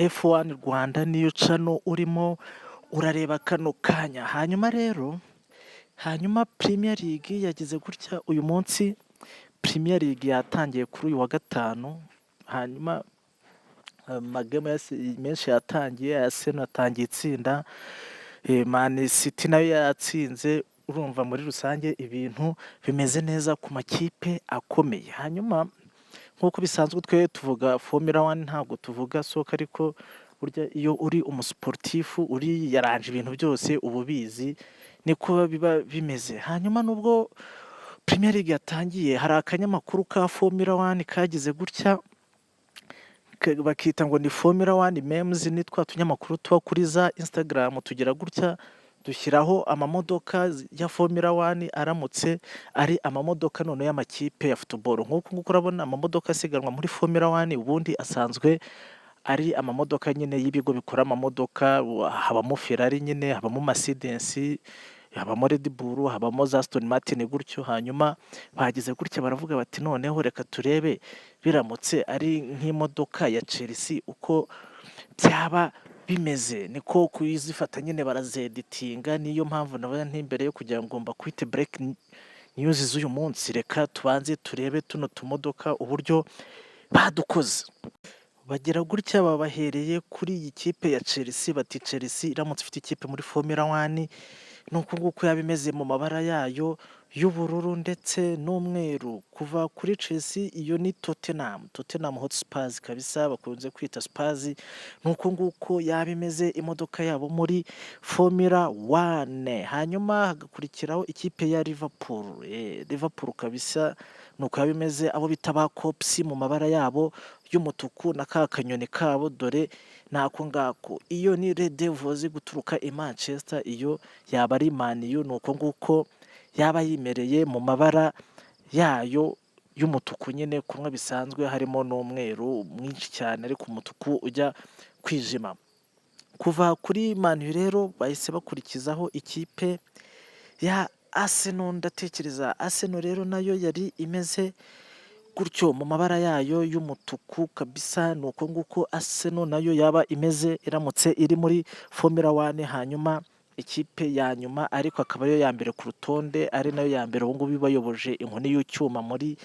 F1 Rwanda niyo cano urimo urareba kano kanya. Hanyuma Premier League yagize gutya uyu munsi. Premier League yatangiye kuri uyu wa gatanu, hanyuma amagame menshi yatangiye. Arsenal yatangiye itsinda, Man City nayo yatsinze. Urumva muri rusange ibintu bimeze neza ku makipe akomeye. Hanyuma nk'uko bisanzwe twe tuvuga Formula 1 ntabwo tuvuga soka, ariko burya iyo uri umusiporutifu uri yaranje ibintu byose uba ubizi niko biba bimeze. Hanyuma nubwo Premier League yatangiye, hari akanyamakuru ka Formula 1 kagize gutya bakita ngo ni Formula 1 memes. Ni twa tunyamakuru tuba kuri za Instagram, tugira gutya dushyiraho amamodoka ya Formula 1 aramutse ari amamodoka none y'amakipe ya football. Nk'uko urabona amamodoka asiganwa muri Formula 1 ubundi asanzwe ari amamodoka nyine y'ibigo bikora amamodoka. Habamo Ferrari nyine, habamo Mercedes, habamo Red Bull, habamo za Aston Martin gutyo. Hanyuma bagize gutya baravuga bati noneho reka turebe biramutse ari nk'imodoka ya Chelsea uko byaba bimeze. Niko kuyizifata nyine barazeditinga. Niyo mpamvu nabaye ntimbere yo kugira ngo mbakwite break news z'uyu munsi, reka tubanze turebe tuno tumodoka uburyo badukoze. Bagira gutya babahereye kuri iyi kipe ya Chelsea, bati Chelsea iramutse ifite ikipe muri Formula 1 nuko nguko yaba imeze mu mabara yayo y'ubururu ndetse n'umweru. Kuva kuri Chelsea iyo ni Tottenham Hotspurs kabisa, bakunze kwita Spurs. Nuko nguko yaba imeze imodoka yabo muri Formula 1. Hanyuma hagakurikiraho ikipe ya Liverpool kabisa, nuko yaba imeze abo bita ba Cops mu mabara yabo y'umutuku na ka kanyoni kabo, dore nako ngako. Iyo ni Red Devils guturuka i Manchester, iyo yaba ari Man U. Nuko nguko yaba yimereye mu mabara yayo y'umutuku nyine, kumwe bisanzwe harimo n'umweru mwinshi cyane ariko umutuku ujya kwijima. Kuva kuri Man U rero bahise bakurikizaho ikipe ya Arsenal. Ndatekereza Arsenal rero nayo yari imeze gutyo mu mabara yayo y'umutuku kabisa. Nuko nguko Arsenal nayo yaba imeze iramutse iri muri Formula 1. Hanyuma ikipe ya nyuma ariko akaba ariyo ya mbere ku rutonde, ari nayo ya mbere ubu ngubu bayoboje inkoni y'icyuma muri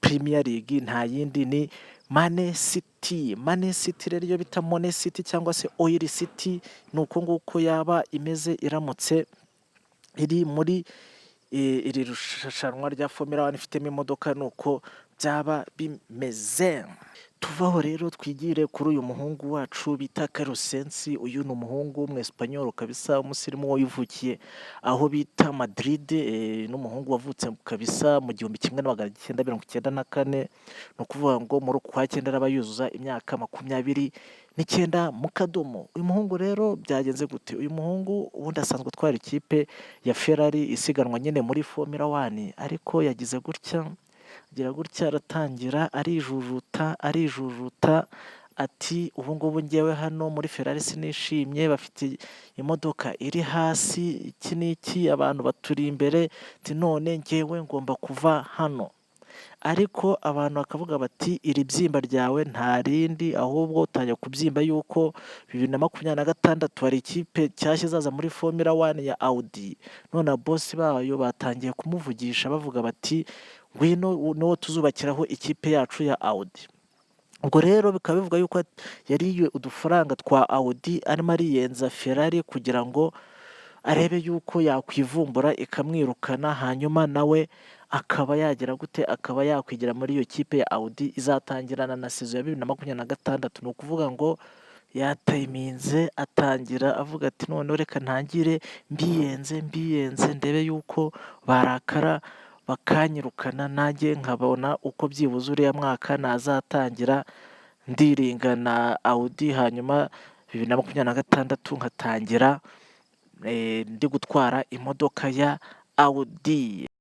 Premier League, nta yindi ni Man City. Man City rero iyo bita Money City cyangwa se Oil City, nuko nguko yaba imeze iramutse iri muri iri rushanwa rya Formula 1 ifitemo imodoka. Nuko byaba bimeze. Tuvaho rero twigire kuri uyu muhungu wacu bita Sainz. Uyu ni umuhungu w'umwesipanyol kabisa, umusirimu wivukiye aho bita Madrid. N'umuhungu wavutse kabisa mu 1994. Ni ukuvuga ngo muri uku kwa cyenda araba yuzuza imyaka 29 mu kadomo. Uyu muhungu rero byagenze gute? Uyu muhungu ubundi asanzwe atwara ikipe ya Ferrari isiganwa nyine muri Formula 1, ariko yagize gutya aratangira arijujuta ati ubu ngubu ngewe hano muri Ferrari sinishimye, bafite imodoka iri hasi, iki n'iki, abantu baturi imbere, ati none ngewe ngomba kuva hano. Ariko abantu bakavuga bati iri byimba ryawe nta rindi, ahubwo utangiye kubyimba yuko 2026 hari ikipe cyashye zaza muri Formula 1 ya Audi. None boss bayo batangiye kumuvugisha bavuga bati ngwino no tuzubakiraho ikipe yacu ya Audi. Ubwo rero bikaba bivuga yuko yariye udufaranga twa Audi arimo ariyenza Ferrari kugira ngo arebe yuko yakwivumbura ikamwirukana, hanyuma nawe akaba yagira gute, akaba yakwigira muri iyo kipe ya Audi izatangirana na sezo ya 2026. Ni ukuvuga ngo yatayiminze atangira avuga ati none reka ntangire mbiyenze ndebe yuko barakara bakanyirukana, nanjye nkabona uko byibuze uriya mwaka nazatangira ndiringa na Audi, hanyuma 2026 nkatangira ndi gutwara imodoka ya Audi.